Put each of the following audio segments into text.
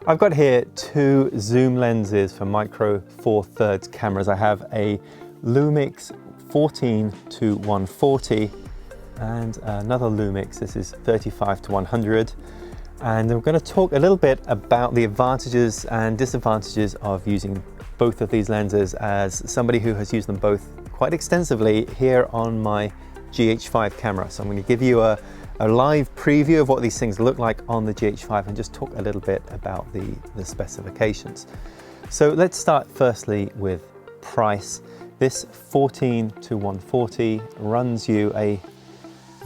I've got here two zoom lenses for micro 4/3 cameras. I have a Lumix 14-140 and another Lumix, this is 35-100. And we're going to talk a little bit about the advantages and disadvantages of using both of these lenses as somebody who has used them both quite extensively here on my GH5 camera. So I'm going to give you a live preview of what these things look like on the GH5 and just talk a little bit about the specifications. So let's start firstly with price. This 14-140 runs you a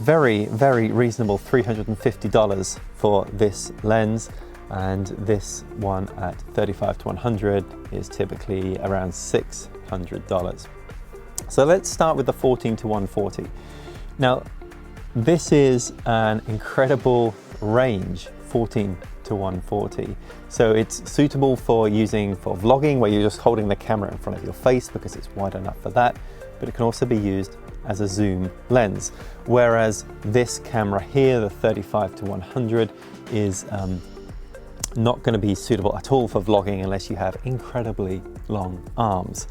very, very reasonable $350 for this lens, and this one at 35-100 is typically around $600. So let's start with the 14-140. Now, this is an incredible range, 14-140. So it's suitable for using for vlogging, where you're just holding the camera in front of your face because it's wide enough for that, but it can also be used as a zoom lens. Whereas this camera here, the 35-100, is not going to be suitable at all for vlogging unless you have incredibly long arms.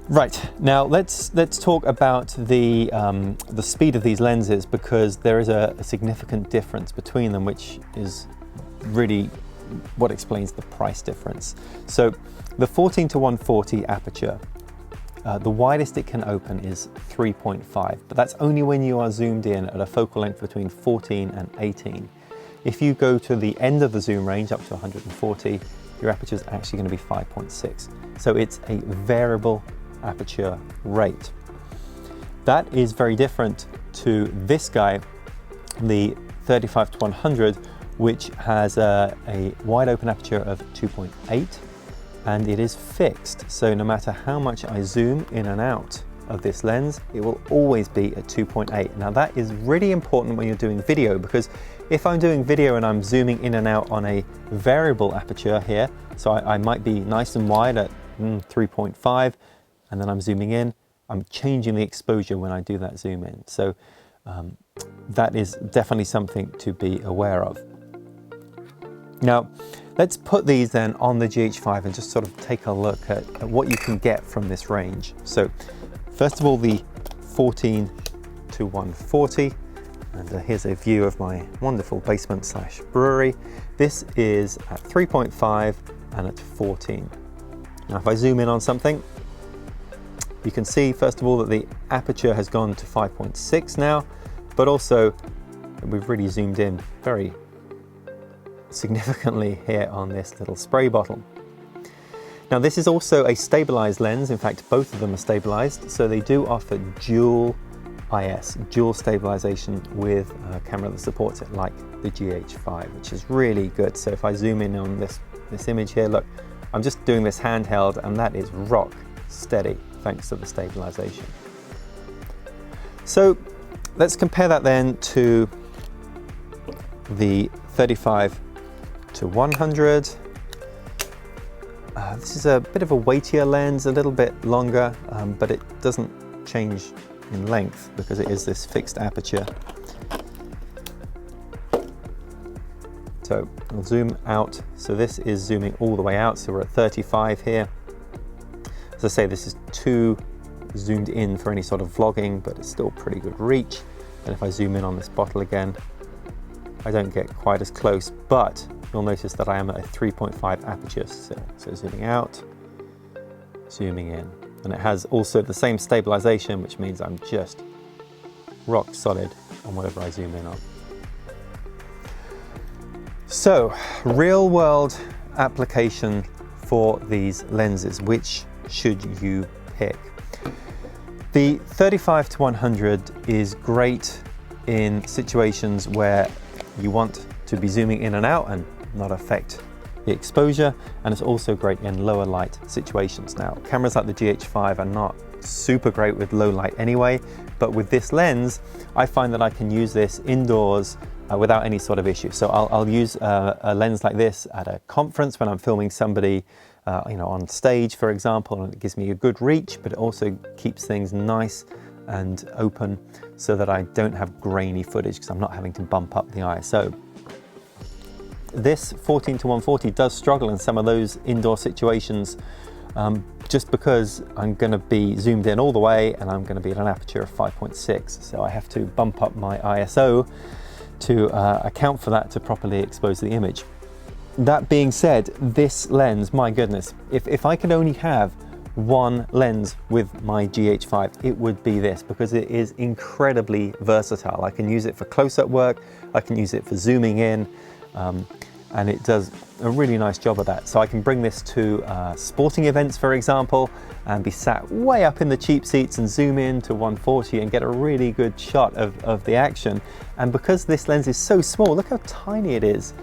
Right, now let's talk about the speed of these lenses, because there is a significant difference between them, which is really what explains the price difference. So the 14-140 aperture, the widest it can open is 3.5, but that's only when you are zoomed in at a focal length between 14 and 18. If you go to the end of the zoom range up to 140, your aperture is actually going to be 5.6. So it's a variable aperture rate. That is very different to this guy, the 35-100, which has a wide open aperture of 2.8, and it is fixed. So no matter how much I zoom in and out of this lens, it will always be at 2.8. Now that is really important when you're doing video, because if I'm doing video and I'm zooming in and out on a variable aperture here, so I might be nice and wide at 3.5, and then I'm zooming in, I'm changing the exposure when I do that zoom in. So that is definitely something to be aware of. Now, let's put these then on the GH5 and just sort of take a look at what you can get from this range. So first of all, the 14-140, and here's a view of my wonderful basement slash brewery. This is at 3.5 and at 14. Now if I zoom in on something, you can see first of all that the aperture has gone to 5.6 now, but also we've really zoomed in very significantly here on this little spray bottle. Now this is also a stabilized lens. In fact, both of them are stabilized, so they do offer dual IS, dual stabilization, with a camera that supports it, like the GH5, which is really good. So if I zoom in on this image here, look, I'm just doing this handheld and that is rock steady thanks to the stabilization. So let's compare that then to the 35-100. This is a bit of a weightier lens, a little bit longer, but it doesn't change in length because it is this fixed aperture. So I'll zoom out. So this is zooming all the way out. So we're at 35 here. As I say, this is too zoomed in for any sort of vlogging, but it's still pretty good reach. And if I zoom in on this bottle again, I don't get quite as close, but you'll notice that I am at a 3.5 aperture still. So zooming out, zooming in. And it has also the same stabilization, which means I'm just rock solid on whatever I zoom in on. So, real world application for these lenses. Which should you pick? The 35-100 is great in situations where you want to be zooming in and out and not affect the exposure, and it's also great in lower light situations. Now, cameras like the GH5 are not super great with low light anyway, but with this lens, I find that I can use this indoors without any sort of issue. So I'll use a lens like this at a conference when I'm filming somebody on stage, for example, and it gives me a good reach, but it also keeps things nice and open so that I don't have grainy footage because I'm not having to bump up the ISO. this 14-140 does struggle in some of those indoor situations, just because I'm going to be zoomed in all the way and I'm going to be at an aperture of 5.6, so I have to bump up my ISO to account for that to properly expose the image. That being said, this lens, my goodness, if I could only have one lens with my GH5, it would be this, because it is incredibly versatile. I can use it for close-up work, I can use it for zooming in, and it does a really nice job of that. So I can bring this to sporting events, for example, and be sat way up in the cheap seats and zoom in to 140 and get a really good shot of the action. And because this lens is so small, look how tiny it is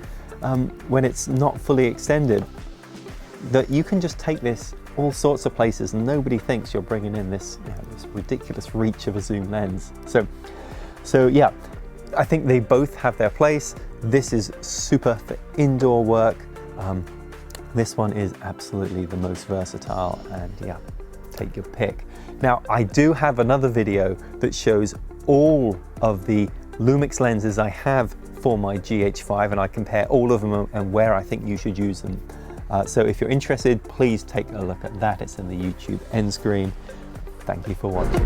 when it's not fully extended, that you can just take this all sorts of places and nobody thinks you're bringing in this, this ridiculous reach of a zoom lens. So yeah, I think they both have their place. This is super for indoor work. This one is absolutely the most versatile, and yeah, take your pick. Now, I do have another video that shows all of the Lumix lenses I have for my GH5, and I compare all of them and where I think you should use them. So if you're interested, please take a look at that. It's in the YouTube end screen. Thank you for watching.